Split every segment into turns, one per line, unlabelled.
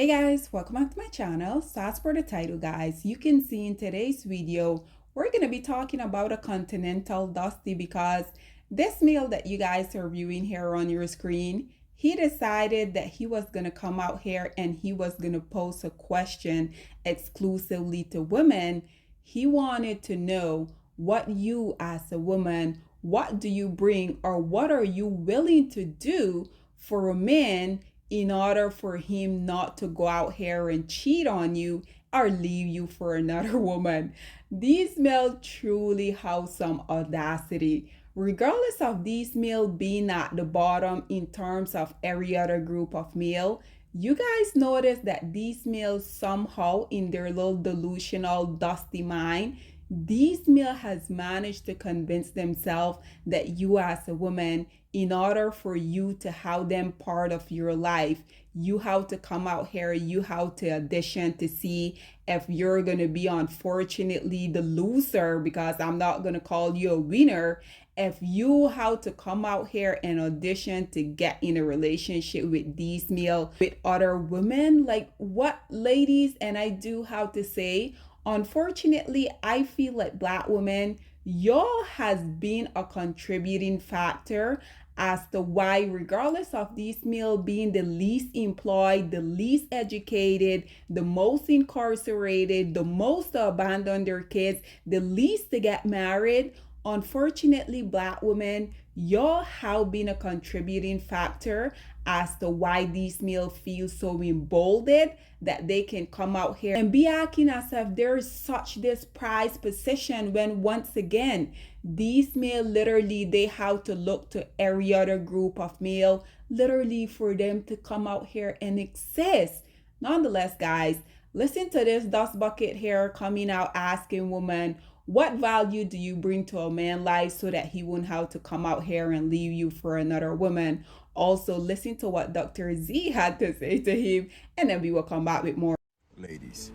Hey guys, welcome back to my channel. So as per the title guys, you can see in today's video, we're going to be talking about a continental dusty because this male that you guys are viewing here on your screen, he decided that he was going to come out here and he was going to pose a question exclusively to women. He wanted to know what you as a woman, what do you bring or what are you willing to do for a man in order for him not to go out here and cheat on you or leave you for another woman. These males truly have some audacity. Regardless of these male being at the bottom in terms of every other group of male, you guys notice that these males somehow in their little delusional dusty mind, these male has managed to convince themselves that you as a woman, in order for you to have them part of your life, you have to come out here, you have to audition to see if you're going to be unfortunately the loser, because I'm not going to call you a winner. If you have to come out here and audition to get in a relationship with these male with other women, like what, ladies? And I do have to say, unfortunately, I feel like black women, y'all has been a contributing factor as to why, regardless of these male being the least employed, the least educated, the most incarcerated, the most to abandon their kids, the least to get married, unfortunately, black women, y'all have been a contributing factor as to why these males feel so emboldened that they can come out here and be acting as if there's such this prized position, when once again these male literally they have to look to every other group of male literally for them to come out here and exist. Nonetheless guys, listen to this dust bucket here coming out asking women, what value do you bring to a man's life so that he won't have to come out here and leave you for another woman? Also, listen to what Dr. Z had to say to him, and then we will come back with more.
Ladies,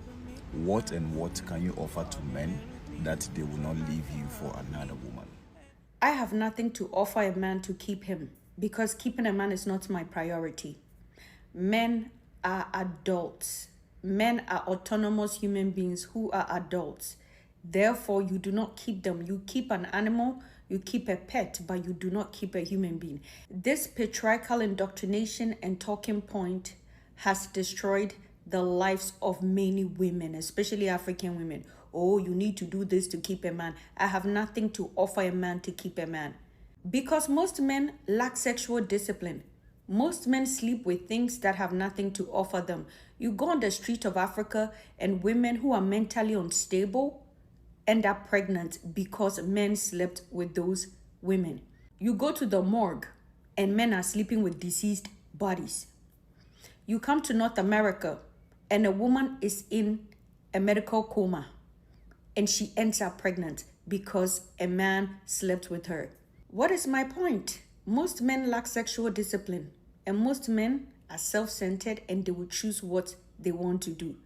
what and what can you offer to men that they will not leave you for another woman?
I have nothing to offer a man to keep him, because keeping a man is not my priority. Men are adults. Men are autonomous human beings who are adults. Therefore, you do not keep them. You keep an animal, you keep a pet, but you do not keep a human being. This patriarchal indoctrination and talking point has destroyed the lives of many women, especially African women. Oh, you need to do this to keep a man. I have nothing to offer a man to keep a man. Because most men lack sexual discipline. Most men sleep with things that have nothing to offer them. You go on the street of Africa and women who are mentally unstable end up pregnant because men slept with those women. You go to the morgue and men are sleeping with deceased bodies. You come to North America and a woman is in a medical coma and she ends up pregnant because a man slept with her. What is my point? Most men lack sexual discipline and most men are self-centered and they will choose what they want to do.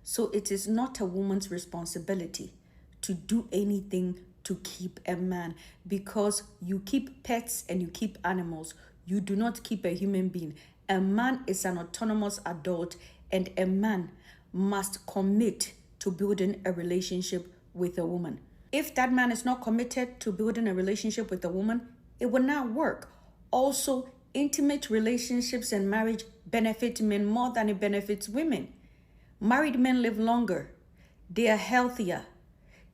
So it is not a woman's responsibility to do anything to keep a man, because you keep pets and you keep animals. You do not keep a human being. A man is an autonomous adult and a man must commit to building a relationship with a woman. If that man is not committed to building a relationship with a woman, it will not work. Also, intimate relationships and marriage benefit men more than it benefits women. Married men live longer. They are healthier.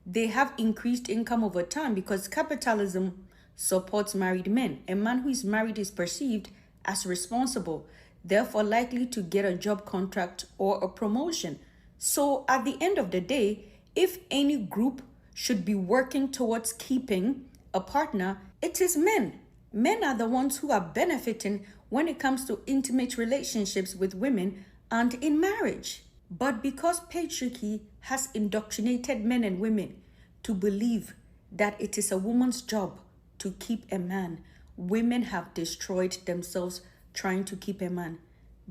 They have increased income over time because capitalism supports married men. A man who is married is perceived as responsible, therefore likely to get a job contract or a promotion. So at the end of the day, if any group should be working towards keeping a partner, it is men. Men are the ones who are benefiting when it comes to intimate relationships with women and in marriage. But because patriarchy has indoctrinated men and women to believe that it is a woman's job to keep a man, women have destroyed themselves trying to keep a man.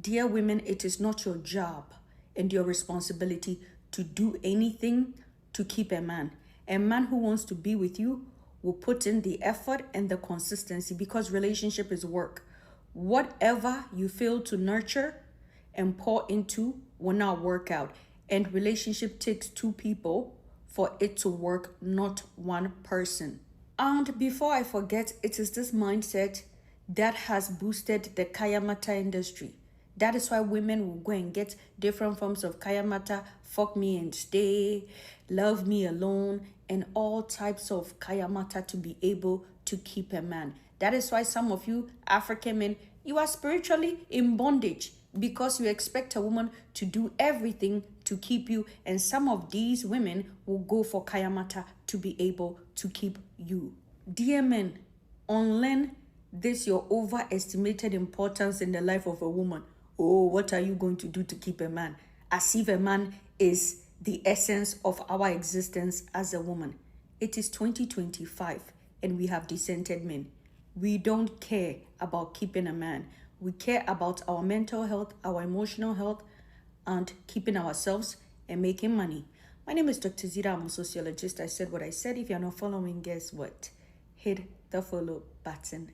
Dear women, it is not your job and your responsibility to do anything to keep a man. A man who wants to be with you will put in the effort and the consistency, because relationship is work. Whatever you fail to nurture and pour into will not work out. And relationship takes two people for it to work, not one person. And before I forget, it is this mindset that has boosted the kayamata industry. That is why women will go and get different forms of kayamata, fuck me and stay, love me alone, and all types of kayamata to be able to keep a man. That is why some of you African men, you are spiritually in bondage because you expect a woman to do everything to keep you, and some of these women will go for kayamata to be able to keep you. Dear men, unlearn this your overestimated importance in the life of a woman. Oh, what are you going to do to keep a man? As if a man is the essence of our existence as a woman. It is 2025 and we have decented men. We don't care about keeping a man. We care about our mental health, our emotional health, and keeping ourselves and making money. My name is Dr. Zira. I'm a sociologist. I said what I said. If you're not following, guess what? Hit the follow button.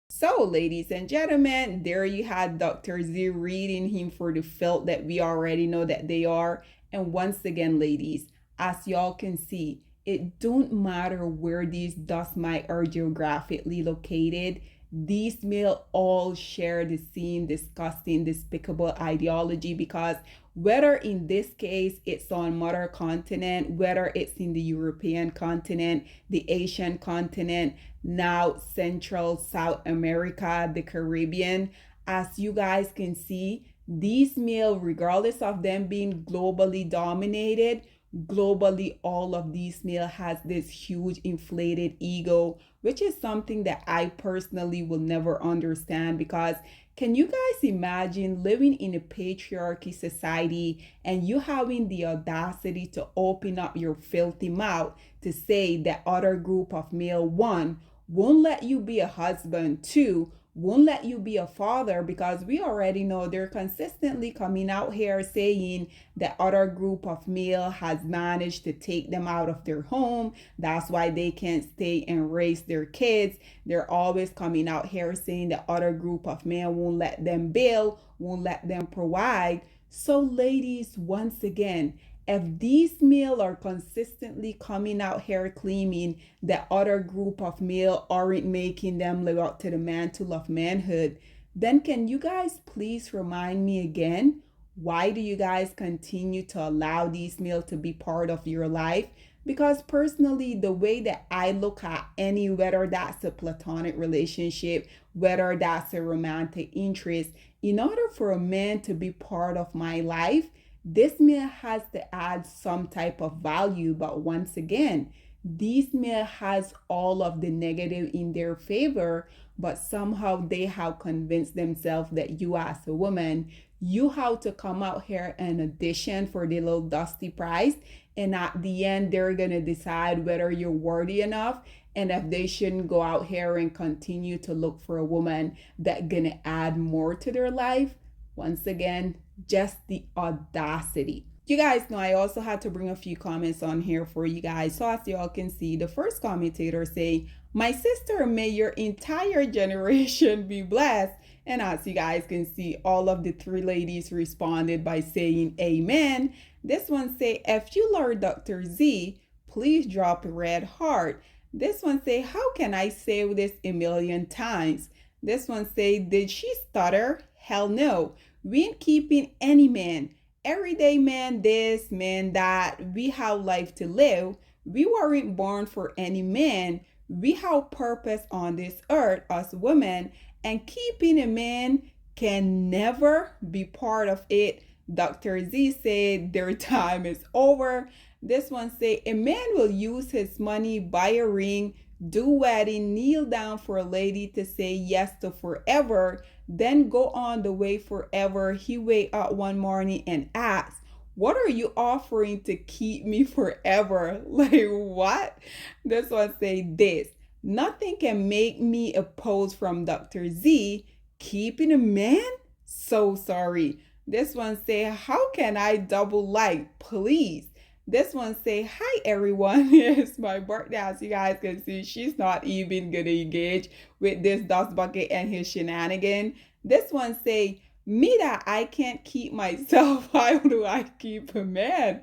So, ladies and gentlemen, there you had Dr. Z reading him for the field that we already know that they are. And once again, ladies, as y'all can see, it don't matter where these dust mites are geographically located. These male all share the same disgusting, despicable ideology because whether in this case it's on mother continent, whether it's in the European continent, the Asian continent, now Central South America, the Caribbean, as you guys can see, these male, regardless of them being globally dominated, globally all of these male has this huge inflated ego, which is something that I personally will never understand because can you guys imagine living in a patriarchy society and you having the audacity to open up your filthy mouth to say that other group of male, one, won't let you be a husband, two, won't let you be a father because we already know they're consistently coming out here saying that other group of male has managed to take them out of their home. That's why they can't stay and raise their kids. They're always coming out here saying that other group of men won't let them build, won't let them provide. So ladies, once again, if these male are consistently coming out here claiming that other group of male aren't making them live up to the mantle of manhood, then can you guys please remind me again, why do you guys continue to allow these male to be part of your life? Because personally, the way that I look at any, whether that's a platonic relationship, whether that's a romantic interest, in order for a man to be part of my life, this man has to add some type of value. But once again, this man has all of the negative in their favor, but somehow they have convinced themselves that you as a woman, you have to come out here and audition for the little dusty prize, and at the end they're gonna decide whether you're worthy enough and if they shouldn't go out here and continue to look for a woman that gonna add more to their life. Once again, just the audacity. You guys know I also had to bring a few comments on here for you guys. So as y'all can see, the first commentator say, my sister, may your entire generation be blessed. And as you guys can see, all of the three ladies responded by saying amen. This one say, if you Lord Dr. Z, please drop a red heart. This one say, how can I say this a million times? This one say, did she stutter? Hell no. We ain't keeping any man. Everyday man this, man that. We have life to live. We weren't born for any man. We have purpose on this earth as women, and keeping a man can never be part of it. Dr. Z said their time is over. This one say a man will use his money, buy a ring, do wedding, kneel down for a lady to say yes to forever, then go on the way forever. He wake up one morning and asks, what are you offering to keep me forever? Like what? This one say this. Nothing can make me oppose from Dr. Z. Keeping a man? So sorry. This one say, how can I double like? Please. This one say, hi everyone, it's my birthday. As you guys can see, she's not even gonna engage with this dust bucket and his shenanigan. This one say, Me that I can't keep myself, how do I keep a man?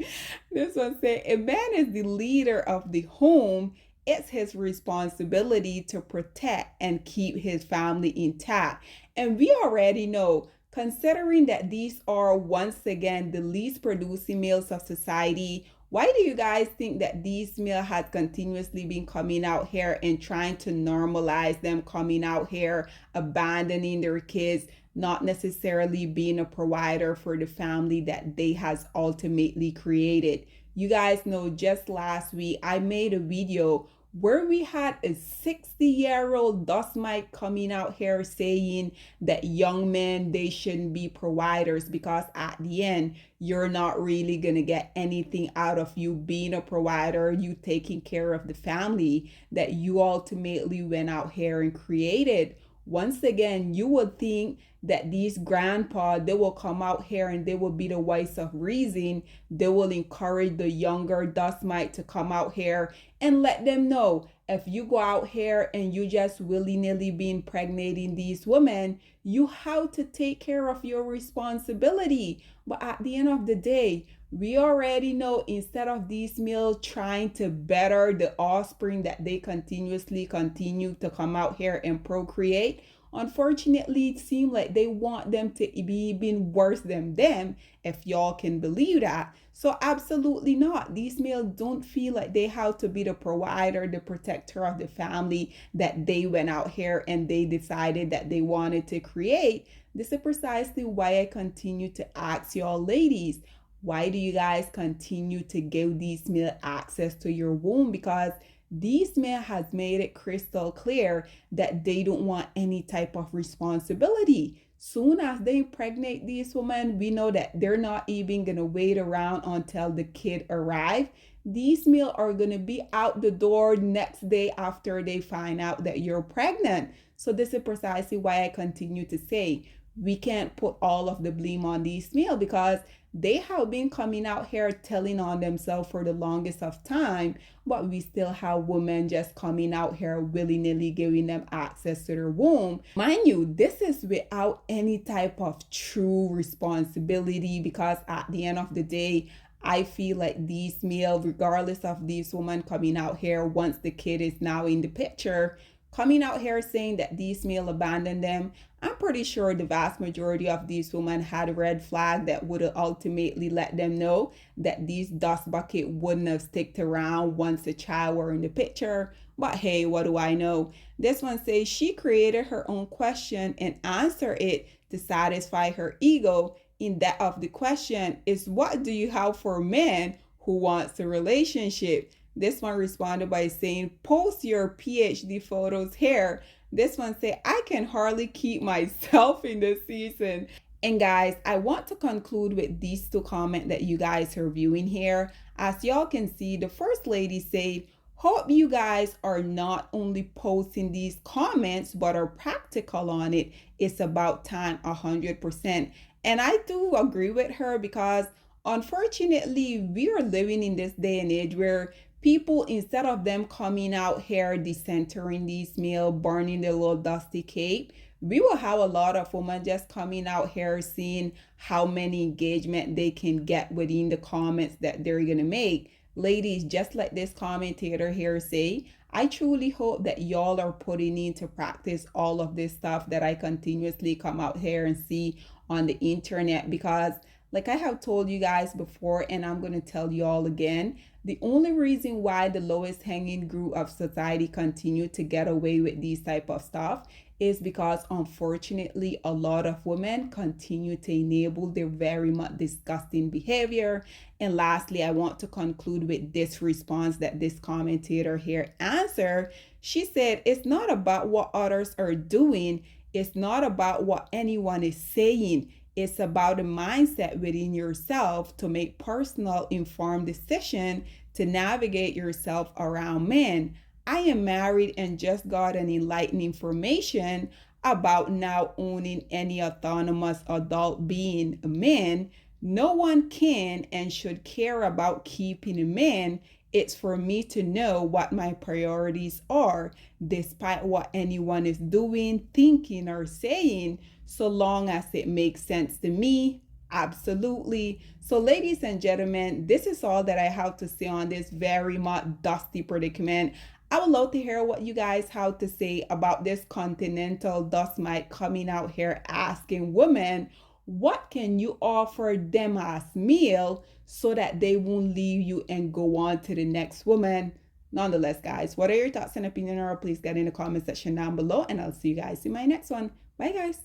This one say a man is the leader of the home. It's his responsibility to protect and keep his family intact. And we already know, considering that these are once again the least producing males of society, why do you guys think that these males has continuously been coming out here and trying to normalize them coming out here, abandoning their kids, not necessarily being a provider for the family that they has ultimately created? You guys know just last week I made a video where we had a 60-year-old dust mite coming out here saying that young men, they shouldn't be providers because at the end you're not really gonna get anything out of you being a provider, you taking care of the family that you ultimately went out here and created. Once again, you would think that these grandpa, they will come out here and they will be the voice of reason. They will encourage the younger dust mite to come out here and let them know, if you go out here and you just willy-nilly be impregnating these women, you have to take care of your responsibility. But at the end of the day, we already know, instead of these males trying to better the offspring that they continuously continue to come out here and procreate, unfortunately it seems like they want them to be even worse than them, if y'all can believe that. So absolutely not, these males don't feel like they have to be the provider, the protector of the family that they went out here and they decided that they wanted to create. This is precisely why I continue to ask y'all ladies, why do you guys continue to give these men access to your womb? Because these men has made it crystal clear that they don't want any type of responsibility. Soon as they impregnate these women, we know that they're not even gonna wait around until the kid arrives. These men are gonna be out the door next day after they find out that you're pregnant. So this is precisely why I continue to say we can't put all of the blame on these males, because they have been coming out here telling on themselves for the longest of time, but we still have women just coming out here willy-nilly giving them access to their womb. Mind you, this is without any type of true responsibility, because at the end of the day, I feel like these males, regardless of these women coming out here once the kid is now in the picture, coming out here saying that these male abandoned them, I'm pretty sure the vast majority of these women had a red flag that would have ultimately let them know that these dust bucket wouldn't have sticked around once the child were in the picture. But hey, what do I know? This one says she created her own question and answered it to satisfy her ego. In that of the question is, what do you have for men who wants a relationship? This one responded by saying, post your PhD photos here. This one say, I can hardly keep myself in this season. And guys, I want to conclude with these two comments that you guys are viewing here. As y'all can see, the first lady said, hope you guys are not only posting these comments, but are practical on it. It's about time, 100%. And I do agree with her, because unfortunately, we are living in this day and age where people, instead of them coming out here decentering these meal, burning their little dusty cape, we will have a lot of women just coming out here seeing how many engagement they can get within the comments that they're gonna make. Ladies, just like this commentator here say, I truly hope that y'all are putting into practice all of this stuff that I continuously come out here and see on the internet, because like I have told you guys before, and I'm going to tell you all again, the only reason why the lowest hanging group of society continue to get away with these type of stuff is because unfortunately a lot of women continue to enable their very much disgusting behavior. And lastly, I want to conclude with this response that this commentator here answered. She said, it's not about what others are doing, it's not about what anyone is saying. It's about a mindset within yourself to make personal informed decision to navigate yourself around men. I am married and just got an enlightening information about now owning any autonomous adult being a man. No one can and should care about keeping a man It's for me to know what my priorities are, despite what anyone is doing, thinking, or saying, so long as it makes sense to me. Absolutely. So, ladies and gentlemen, this is all that I have to say on this very much dusty predicament. I would love to hear what you guys have to say about this continental dust mite coming out here asking women, what can you offer them as meal so that they won't leave you and go on to the next woman? Nonetheless, guys, what are your thoughts and opinion? Or please get in the comment section down below, and I'll see you guys in my next one. Bye, guys.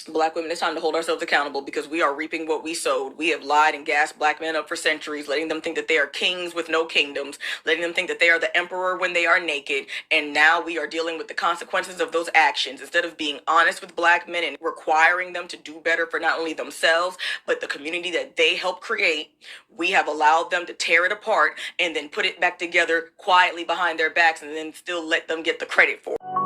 Black women, it's time to hold ourselves accountable because we are reaping what we sowed. We have lied and gassed black men up for centuries, letting them think that they are kings with no kingdoms, letting them think that they are the emperor when they are naked. And now we are dealing with the consequences of those actions. Instead of being honest with black men and requiring them to do better for not only themselves, but the community that they helped create, we have allowed them to tear it apart and then put it back together quietly behind their backs and then still let them get the credit for it.